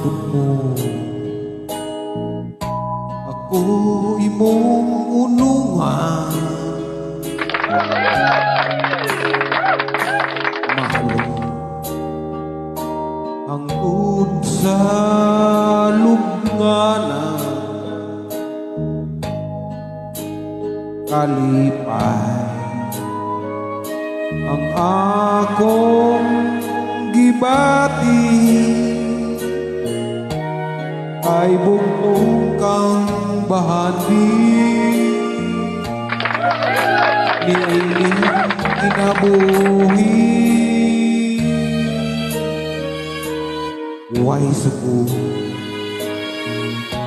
pud mo. Ako imong unungan, mahalong hangtod sa lubnganan, kalipay ang akong gibati, ay bugtong kang bahagi niiling kinabuhi. Way suko